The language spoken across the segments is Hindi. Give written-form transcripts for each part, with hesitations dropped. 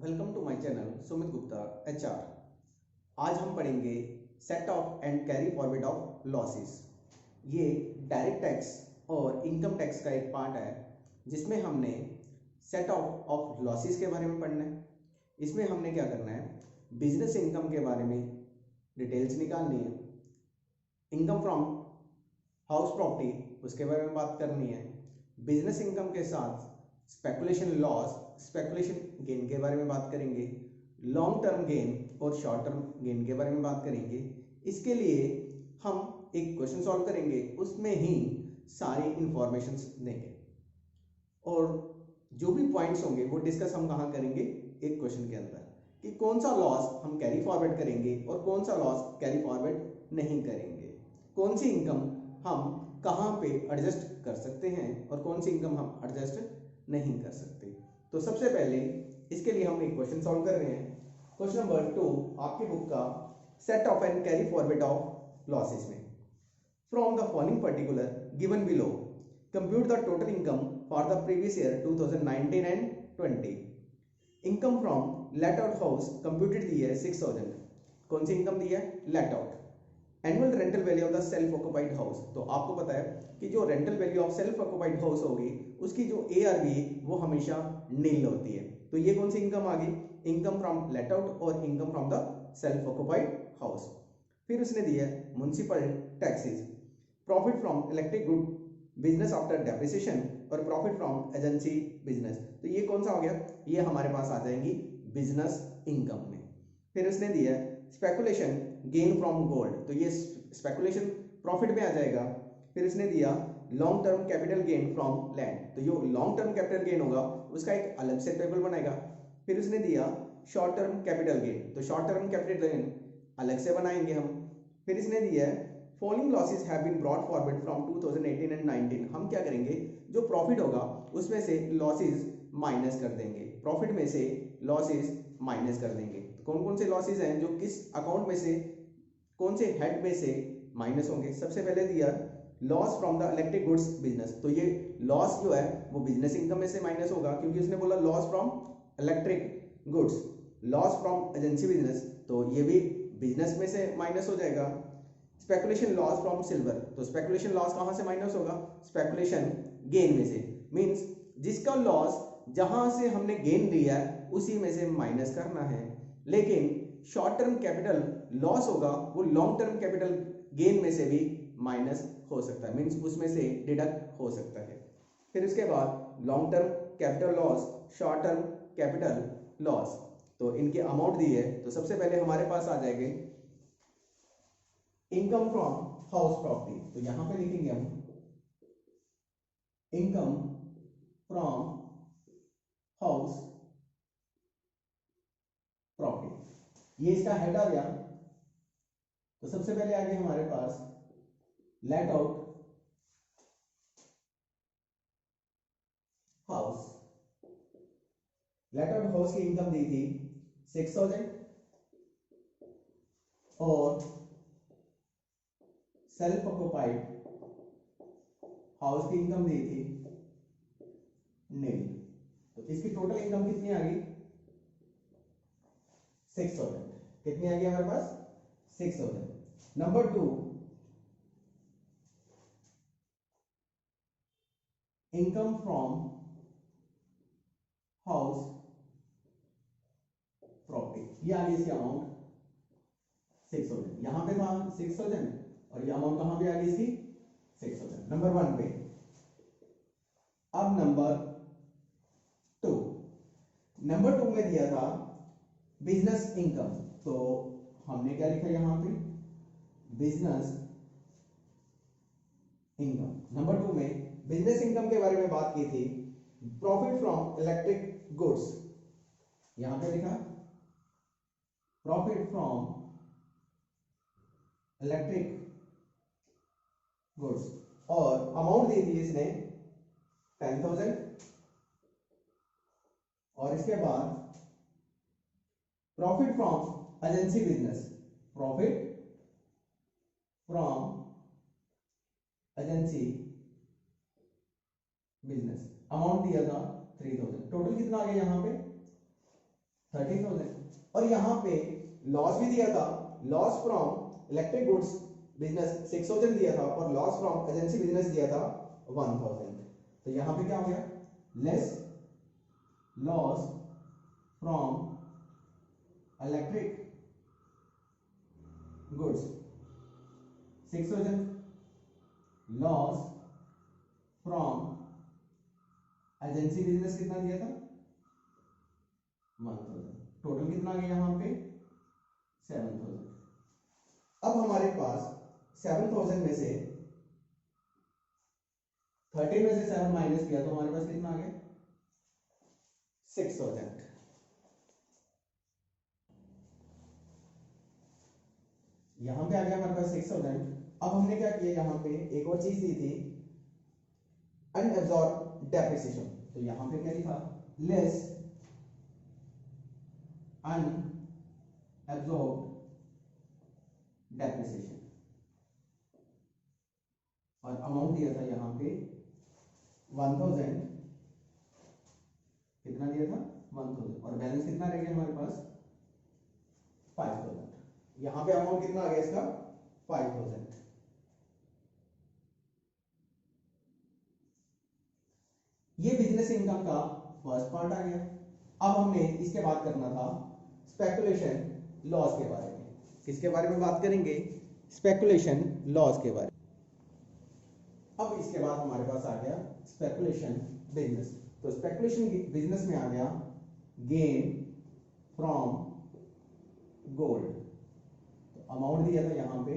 Welcome to my channel Sumit Gupta HR. आज हम पढ़ेंगे set off and carry forward of losses. ये डायरेक्ट टैक्स और इनकम टैक्स का एक पार्ट है जिसमें हमने सेट ऑफ लॉसेस के बारे में पढ़ना है। इसमें हमने क्या करना है, बिजनेस इनकम के बारे में डिटेल्स निकालनी है, इनकम फ्रॉम हाउस प्रॉपर्टी उसके बारे में बात करनी है, बिजनेस इनकम के साथ स्पेकुलेशन लॉस स्पेकुलेशन गेन के बारे में बात करेंगे, लॉन्ग टर्म गेन और शॉर्ट टर्म गेन के बारे में बात करेंगे। इसके लिए हम एक क्वेश्चन सॉल्व करेंगे, उसमें ही सारी इंफॉर्मेशंस देंगे और जो भी पॉइंट्स होंगे वो डिस्कस हम कहाँ करेंगे, एक क्वेश्चन के अंदर, कि कौन सा लॉस हम कैरी फॉरवर्ड करेंगे और कौन सा लॉस कैरी फॉरवर्ड नहीं करेंगे, कौन सी इनकम हम कहाँ पे एडजस्ट कर सकते हैं और कौन सी इनकम हम एडजस्ट नहीं कर सकते। तो सबसे पहले इसके लिए हम एक क्वेश्चन सॉल्व कर रहे हैं। क्वेश्चन नंबर 2 आपकी बुक का set off and carry forward of losses में, from the following particular given below compute the total income for the previous year 2019 and 20। Income from let out house computed दी है 6000। कौन सी इनकम दी है, let out. Annual rental value of the self occupied house, तो आपको पता है कि जो rental value of self occupied house होगी उसकी जो ARV वो हमेशा नील होती है। तो ये कौन सी इनकम आ गई, इनकम फ्रॉम लेट आउट और income from the self occupied house. फिर उसने दिया है municipal taxes, profit from electric good business after depreciation और प्रॉफिट फ्रॉम एजेंसी बिजनेस। तो ये कौन सा हो गया, ये हमारे पास आ जाएंगी बिजनेस इनकम में। फिर उसने दिया स्पेकुलेशन गेन फ्रॉम गोल्ड, तो ये स्पेकुलेशन प्रॉफिट में आ जाएगा। फिर इसने दिया long term capital gain from land, तो जो लॉन्ग टर्म कैपिटल गेन होगा उसका एक अलग से टेबल बनाएगा। फिर उसने दिया शॉर्ट टर्म कैपिटल गेन, तो शॉर्ट टर्म कैपिटल गेन अलग से बनाएंगे हम। फिर इसने दिया following losses have been brought forward from 2018 and 19। हम क्या करेंगे, जो प्रॉफिट होगा उसमें से लॉसेस माइनस कर देंगे, प्रॉफिट में से लॉसेस माइनस कर देंगे। तो कौन कौन से लॉसेस हैं जो किस अकाउंट में से, कौन से हेड में से माइनस होंगे। सबसे पहले दिया loss from the electric goods business, तो ये लॉस जो है वो बिजनेस इनकम में से माइनस होगा क्योंकि उसने बोला loss from electric goods. Loss from agency business, तो ये भी बिजनेस में से माइनस हो जाएगा। स्पेकुलेशन लॉस फ्रॉम सिल्वर, तो स्पेकुलेशन लॉस कहां से माइनस होगा, स्पेकुलेशन गेन में से, मींस जिसका लॉस जहां से हमने गेन लिया है उसी में से माइनस करना है। लेकिन शॉर्ट टर्म कैपिटल लॉस होगा वो लॉन्ग टर्म कैपिटल गेन में से भी माइनस हो सकता है, मींस उसमें से डिडक्ट हो सकता है। फिर उसके बाद long term capital loss, short term capital loss, तो इनके अमाउंट दिए है। तो सबसे पहले हमारे पास आ जाएंगे इनकम फ्रॉम हाउस प्रॉपर्टी, तो यहां पे लिखेंगे हम इनकम फ्रॉम हाउस प्रॉपर्टी, ये इसका हेड आ गया। तो सबसे पहले आ गया हमारे पास let out house. Let out house की इनकम दी थी 6000 और सेल्फ ऑक्युपाइड हाउस की इनकम दी थी नील। तो इसकी टोटल इनकम कितनी आ गई, 6000। कितनी आ गई हमारे पास, 6000। Number 2 income from house property, ये आ गई इसकी अमाउंट 6000। यहां पे था 6000 और ये अमाउंट कहां पे आ गई इसकी 6000, नंबर 1 पे। अब नंबर टू में दिया था बिजनेस इनकम, तो हमने क्या लिखा यहां पे, बिजनेस इनकम। नंबर 2 में बिजनेस इनकम के बारे में बात की थी, प्रॉफिट फ्रॉम इलेक्ट्रिक गुड्स, यहां पे लिखा प्रॉफिट फ्रॉम इलेक्ट्रिक गुड्स और अमाउंट दी थी इसने 10,000। और इसके बाद profit from agency business, profit from agency business, amount दिया था 3000। टोटल कितना आ गया यहां पे 13,000। और यहाँ पे लॉस भी दिया था, loss from electric goods business 6,000 दिया था और लॉस फ्रॉम एजेंसी बिजनेस दिया था 1,000। तो यहाँ पे क्या हो गया, less loss from electric goods 6,000, loss from agency business कितना दिया था 1,000। टोटल कितना आ गया यहाँ पे 7,000। अब हमारे पास 7,000 में से 13 में से 7 माइनस किया तो हमारे पास कितना आ गया 6,000। यहां पे आ गया हमारे पास 6,000। अब हमने क्या किया, यहां पे एक और चीज दी थी अनअब्सॉर्ब डेप्रिसिएशन। तो यहां पे क्या लिखा, लेस अनअब्सॉर्ब डेप्रिसिएशन और अमाउंट दिया था यहां पे 1,000। कितना दिया था 1,000 और बैलेंस कितना रह गया हमारे पास 5,000। यहां पे अमाउंट कितना आ गया इसका 5,000। ये बिजनेस इनकम का फर्स्ट पार्ट आ गया। अब हमने इसके बाद करना था स्पेकुलेशन लॉस के बारे में। किसके बारे में बात करेंगे, स्पेकुलेशन लॉस के बारे में। अब इसके बाद हमारे पास आ गया स्पेकुलेशन बिजनेस। तो स्पेकुलेशन बिजनेस में आ गया गेन फ्रॉम गोल्ड। तो अमाउंट दिया था यहां पे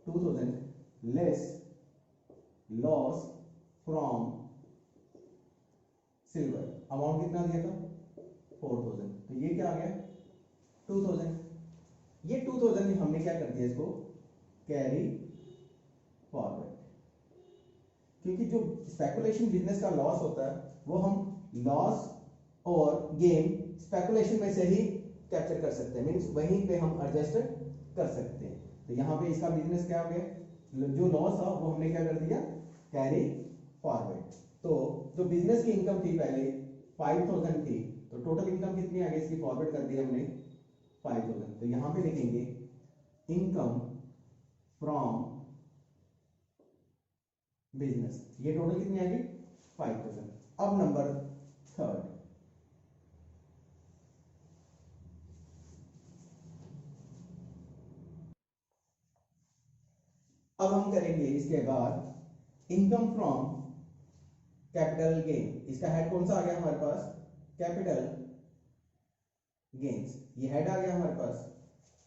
2,000 less loss from silver. Amount कितना दिया था 4,000। तो ये क्या आ गया 2,000। ये 2,000 हमने क्या कर दिया, इसको कैरी फॉरवर्ड, क्योंकि जो स्पेकुलेशन बिजनेस का लॉस होता है वो हम लॉस और गेन स्पेकुलेशन में से ही कैप्चर कर सकते हैं, मींस वहीं पे हम एडजस्ट कर सकते हैं। तो यहाँ पे इसका बिजनेस क्या हो गया, जो लॉस था वो हमने क्या कर दिया कैरी फॉरवर्ड। तो जो बिजनेस की इनकम थी पहले 5,000 थी, तो टोटल इनकम कितनी आ गई इसकी, फॉरवर्ड कर दिया हमने 5,000। तो यहां पे लिखेंगे इनकम फ्रॉम बिजनेस। ये टोटल कितनी आ गई 5,000। अब नंबर थर्ड, अब हम करेंगे इसके बाद इनकम फ्रॉम कैपिटल गेन। इसका हेड कौन सा आ गया हमारे पास, कैपिटल गेन्स। ये हेड आ गया हमारे पास।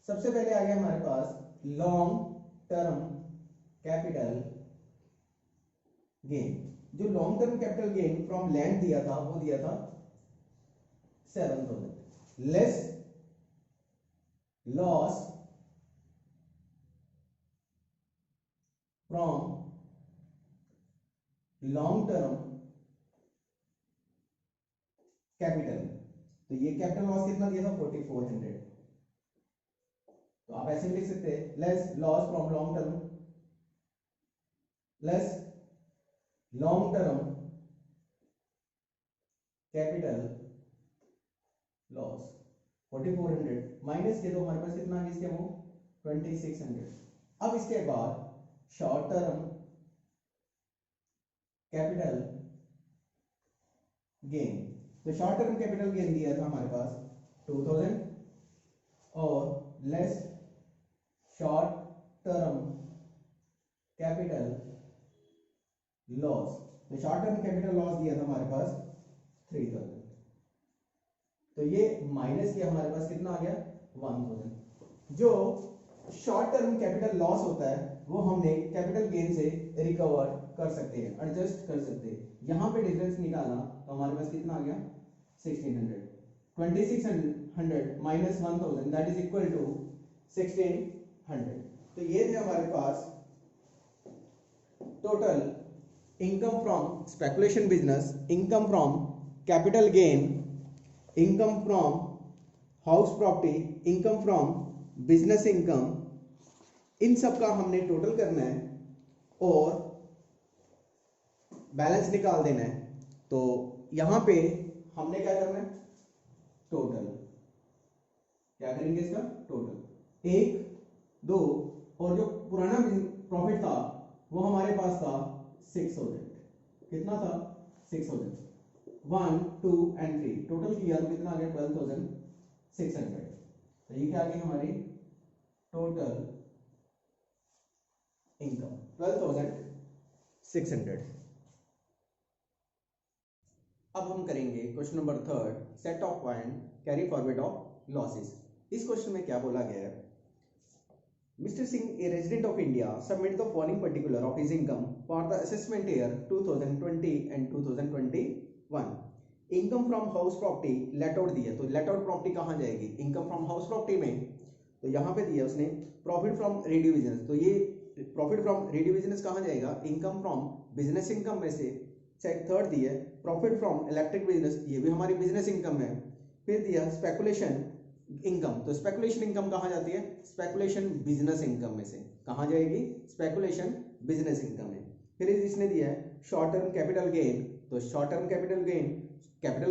सबसे पहले आ गया हमारे पास लॉन्ग टर्म कैपिटल गेन। जो long term capital gain from land दिया था वो दिया था 7,000 less loss from long term capital. तो ये कैपिटल लॉस कितना दिया था 4,400। तो आप ऐसे भी लिख सकते हैं less loss from long term less long term capital loss 4,400 minus के तो हमारे पास कितना आ गया इसके वो 2,600। अब इसके बाद शॉर्ट टर्म कैपिटल गेन। तो शॉर्ट टर्म कैपिटल गेन दिया था हमारे पास 2,000 और less short term capital loss. तो शॉर्ट टर्म कैपिटल लॉस दिया था हमारे पास 3,000। तो ये माइनस किया हमारे पास कितना आ गया 1,000। जो शॉर्ट टर्म कैपिटल लॉस होता है वो हमने कैपिटल गेन से रिकवर कर सकते हैं, एडजस्ट कर सकते हैं। यहां पे डिफरेंस निकालना तो हमारे पास कितना आ गया 1,600। 2,600 minus 1,000 that is equal to 1,600। तो ये थे हमारे पास total income from speculation business, income from capital gain, income from house property, income from business income. इन सब का हमने टोटल करना है और बैलेंस निकाल देना है। तो यहां पे हमने क्या करना है टोटल क्या करेंगे इसका टोटल, एक दो, और जो पुराना प्रॉफिट था वो हमारे पास था 6,000, कितना था 6,000, 1 2 एंड 3 टोटल किया तो कितना आ गया 12,600। तो ये क्या आ गई हमारी टोटल इनकम 12,600। अब हम करेंगे question number third, set of point carry forward of losses. इस क्वेश्चन में क्या बोला गया है, Mr. Singh, a resident of India, submit the following particular of his income for the assessment year 2020 and 2021. Income from house property let out दिया, तो लेट आउट प्रॉपर्टी कहाँ जाएगी, इनकम फ्रॉम हाउस प्रॉपर्टी में, तो यहाँ पे दिया उसने प्रॉफिट फ्रॉम रेडियो बिजनेस, तो ये प्रॉफिट फ्रॉम रेडियो बिजनेस कहाँ जाएगा, इनकम फ्रॉम बिजनेस इनकम में से। थर्ड दिया प्रॉफिट फ्रॉम इलेक्ट्रिक बिजनेस, ये भी हमारी बिजनेस इनकम है। फिर दिया स्पेकुलेशन इनकम, तो स्पेकुलेशन इनकम कहाँ जाती है, स्पेकुलेशन बिजनेस इनकम में से, कहाँ जाएगी, स्पेकुलेशन बिजनेस इनकम में। फिर इसने दिया है शॉर्ट टर्म कैपिटल गेन, तो शॉर्ट टर्म कैपिटल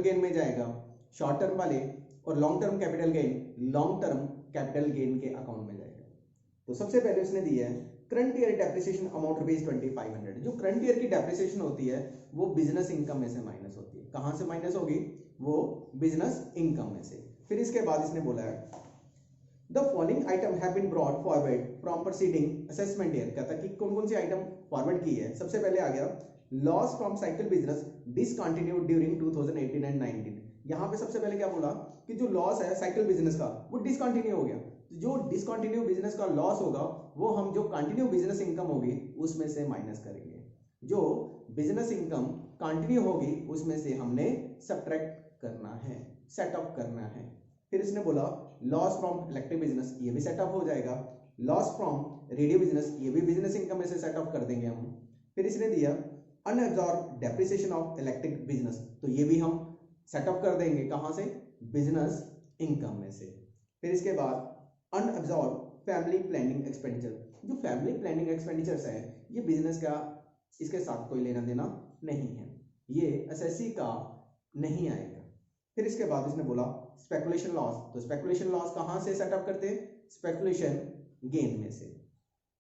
गेन में जाएगा शॉर्ट टर्म वाले, और long term capital gain long term capital gain के अकाउंट में जाएगा। तो सबसे पहले उसने दिया है current year depreciation amount rupees 2500, जो करंट ईयर की डेप्रिसिएशन होती है वो बिजनेस इनकम में से माइनस होती है, कहां से माइनस होगी, वो बिजनेस इनकम में से। फिर इसके बाद इसने बोला है the following item have been brought forward from proceeding assessment year, कहता कि कौन कौन सी आइटम फॉरवर्ड की है। सबसे पहले आ गया loss from cycle business discontinued during 2018 and 19। यहाँ पे सबसे पहले क्या बोला कि जो लॉस है साइकिल बिजनेस का वो डिसकंटिन्यू हो गया, जो डिसकंटिन्यू बिजनेस का लॉस होगा वो हम जो कंटिन्यू बिजनेस इनकम होगी उसमें से माइनस करेंगे, जो बिजनेस इनकम कंटिन्यू होगी उसमें से हमने सब्ट्रैक्ट करना है, सेटअप करना है। फिर इसने बोला लॉस फ्रॉम इलेक्ट्रिक बिजनेस, ये भी सेटअप हो जाएगा, लॉस फ्रॉम रेडियो बिजनेस, ये भी बिजनेस इनकम में से सेटअप कर देंगे हम। फिर इसने दिया अनअब्सॉर्ब डेप्रिसिएशन ऑफ इलेक्ट्रिक बिजनेस, तो ये भी हम सेटअप कर देंगे, कहां से, बिजनेस इनकम में से। फिर इसके बाद अनअब्सॉर्ब फैमिली प्लानिंग एक्सपेंडिचर, जो फैमिली प्लानिंग एक्सपेंडिचर्स है ये बिजनेस का इसके साथ कोई लेना देना नहीं है, ये एसएससी का नहीं आएगा। फिर इसके बाद इसने बोला स्पेकुलेशन लॉस, तो स्पेकुलेशन लॉस कहां से सेटअप करते हैं, स्पेकुलेशन गेन में से।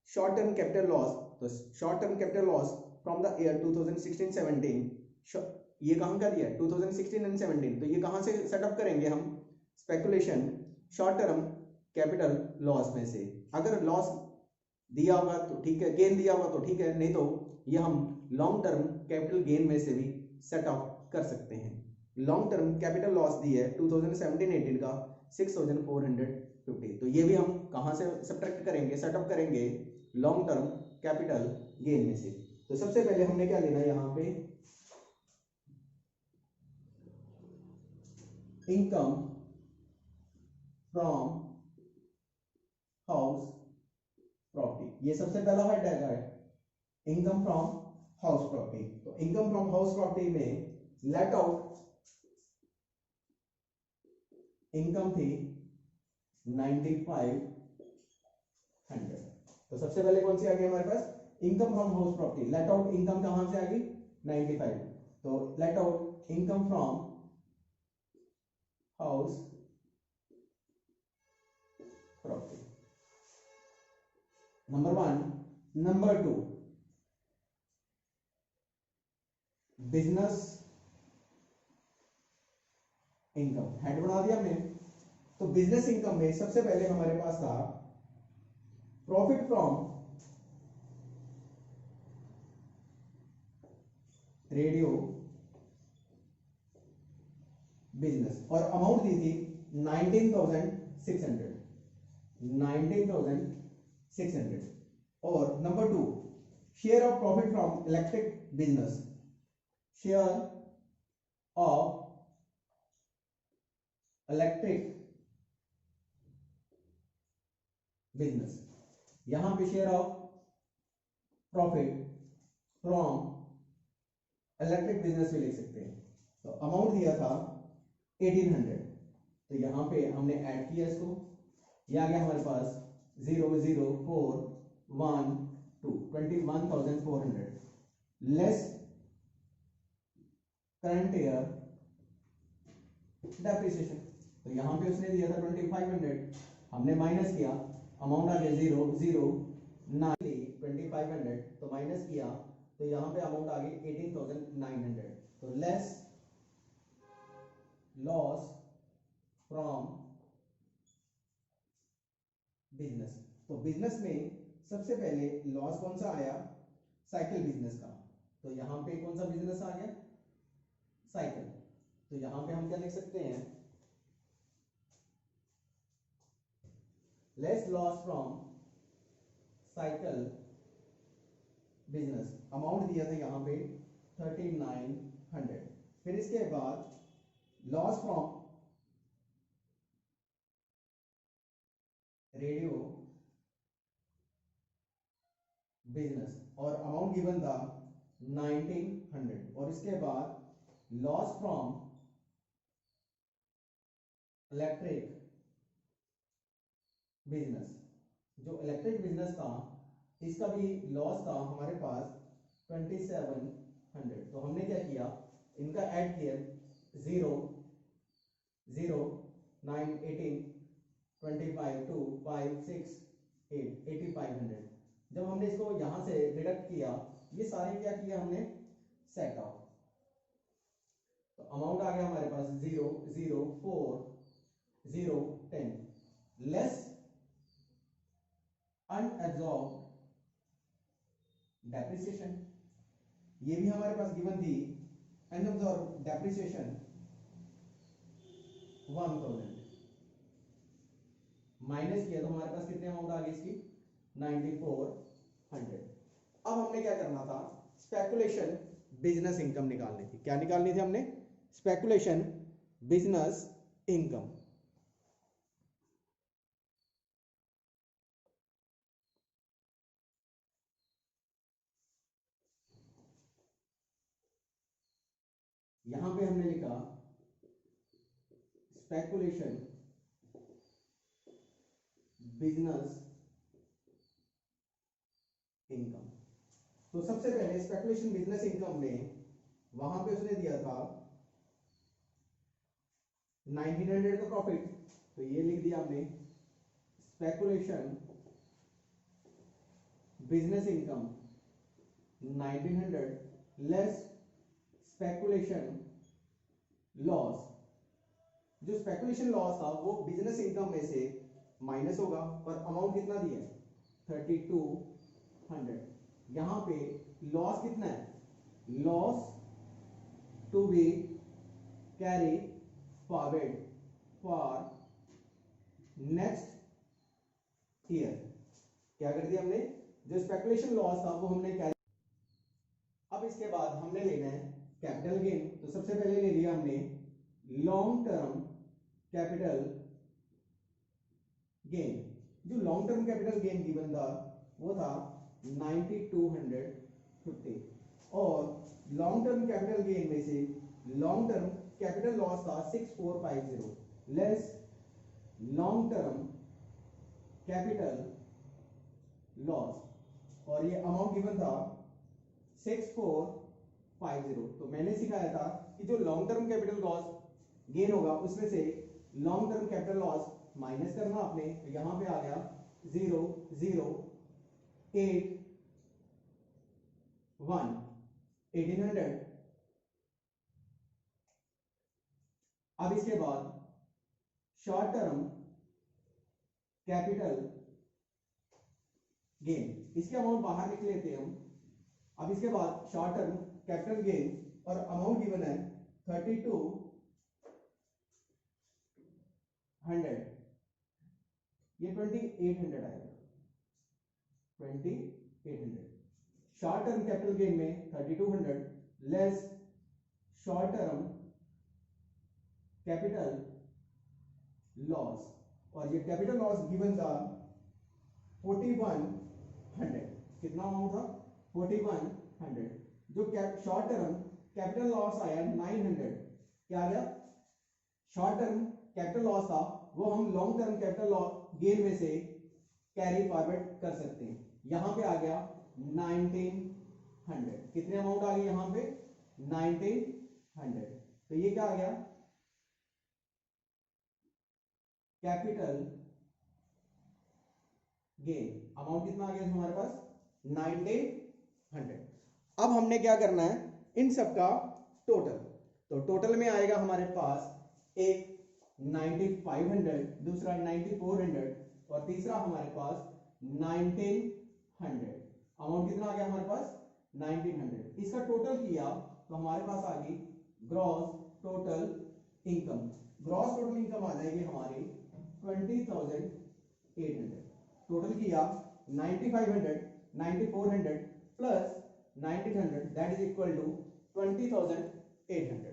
शॉर्ट टर्म कैपिटल लॉस, तो short term capital loss from the year 2016-17, ये कहां का दिया है 2016 एंड 17, तो ये कहां से सेटअप करेंगे हम, speculation short term capital loss में से। अगर लॉस दिया होगा तो ठीक है, गेन दिया होगा तो ठीक है, नहीं तो ये हम लॉन्ग टर्म कैपिटल गेन में से भी सेटअप कर सकते हैं। लॉन्ग टर्म कैपिटल लॉस दी है 2017-18 का 6,450, तो ये भी हम कहां से सब्ट्रैक्ट करेंगे, सेटअप करेंगे लॉन्ग टर्म कैपिटल गेन में से। तो सबसे पहले हमने क्या लेना है यहाँ पे, इनकम फ्रॉम हाउस प्रॉपर्टी, ये सबसे पहला हेड है इनकम फ्रॉम हाउस प्रॉपर्टी। तो इनकम फ्रॉम हाउस प्रॉपर्टी में लेट आउट इनकम थी 9,500, तो सबसे पहले कौन सी आ गई हमारे पास, income from house property, let out income कहां से आ गई 95, तो let out income from house property, number 1। Number 2 business income, head बना दिया हमने। तो बिजनेस इनकम में सबसे पहले हमारे पास था प्रॉफिट फ्रॉम रेडियो बिजनेस, और अमाउंट दी थी 19,600, 19,600। और number 2 share of profit from electric business, share of electric business, यहां पे share of profit from electric business भी लिख सकते हैं। तो अमाउंट दिया था 1800, तो यहां पे हमने ऐड किया इसको, ये आ गया हमारे पास 00412 21,400 लेस करंट ईयर डेप्रिसिएशन, तो यहाँ पे उसने दिया था 2500, हमने माइनस किया, अमाउंट आ गया 0 0 9 2500, तो माइनस किया तो यहाँ पे अमाउंट आ गई 18,900। तो लेस लॉस फ्रॉम बिजनेस। तो बिजनेस में सबसे पहले लॉस कौन सा आया, साइकिल बिजनेस का। तो यहाँ पे कौन सा बिजनेस आ गया, साइकिल। तो यहाँ पे हम क्या लिख सकते हैं, less loss from cycle business. Amount दिया था यहाँ पे 3900। फिर इसके बाद लॉस फ्रॉम रेडियो बिजनेस और अमाउंट गिवन था 1900। और इसके बाद लॉस फ्रॉम इलेक्ट्रिक बिजनेस। जो इलेक्ट्रिक बिजनेस था इसका भी लॉस था हमारे पास 2700। तो हमने क्या किया, इनका ऐड किया, 0 0 9 18 25 2 5 6 8 8500। जब हमने इसको यहां से डिडक्ट किया, ये सारे क्या किया हमने, सेट ऑफ। तो अमाउंट आ गया हमारे पास 0 0 4 0 10 लेस अनएब्सॉर्ब्ड डेप्रिसिएशन। ये भी हमारे पास गिवन थी, अनएब्सॉर्ब्ड डेप्रिसिएशन 1000 माइनस किया तो हमारे पास कितने अमाउंट आ गई इसकी, 9400। अब हमने क्या करना था, स्पेकुलेशन बिजनेस इनकम निकालनी थी। क्या निकालनी थी हमने, स्पेकुलेशन बिजनेस इनकम। यहां पे हमने लिखा स्पेकुलेशन बिजनेस इनकम। तो सबसे पहले स्पेकुलेशन बिजनेस इनकम में वहां पे उसने दिया था 1900 का प्रॉफिट। तो ये लिख दिया हमने, speculation business income 1900 less speculation loss. जो स्पेकुलेशन लॉस था वो बिजनेस इनकम में से माइनस होगा, और अमाउंट कितना दिया है, 3200। यहां पे लॉस कितना है, loss to be carry forward for next year. क्या कर दिया हमने, जो स्पेकुलेशन लॉस था वो हमने कैरी। अब इसके बाद हमने लेना है कैपिटल गेन। तो सबसे पहले ले लिया हमने लॉन्ग टर्म कैपिटल गेन। जो long term capital gain given था वो था 9250। और लॉन्ग टर्म कैपिटल गेन में से लॉन्ग टर्म कैपिटल लॉस था 6450 less long term capital loss, और ये अमाउंट गिवन था 6450। तो मैंने सिखाया था कि जो long term capital loss gain होगा उसमें से long term capital loss minus करना आपने। तो यहां पे आ गया 0 0 8 1 1800। अब इसके बाद शॉर्ट टर्म कैपिटल गेन, इसके अमाउंट बाहर लिख लेते हैं हम। अब इसके बाद शॉर्ट टर्म कैपिटल गेन और अमाउंट गिवन है 3200, ये 2800 आएगा, 2800। शॉर्ट टर्म कैपिटल गेन में 3200 less short term capital loss, और ये कैपिटल लॉस गिवन था 4100। कितना अमाउंट था, 4100। जो शॉर्ट टर्म कैपिटल लॉस आया 900, क्या आ गया, शॉर्ट टर्म कैपिटल लॉस था वो हम long term capital loss gain में से कैरी फॉरवर्ड कर सकते हैं। यहां पे आ गया 1900। कितने अमाउंट आ गई यहां पे, 1900। तो ये क्या आ गया, कैपिटल गेन अमाउंट कितना आ गया हमारे पास 1900। अब हमने क्या करना है इन सब का टोटल, तो टोटल में आएगा हमारे पास एक 9500, दूसरा 9400 और तीसरा हमारे पास 1900। अमाउंट कितना आ गया हमारे पास 1900। इसका टोटल किया तो हमारे पास आ गई gross total income. Gross total income आ जाएगी हमारी 20,800। टोटल किया 9500 9400 plus 1900 that is equal to 20,800।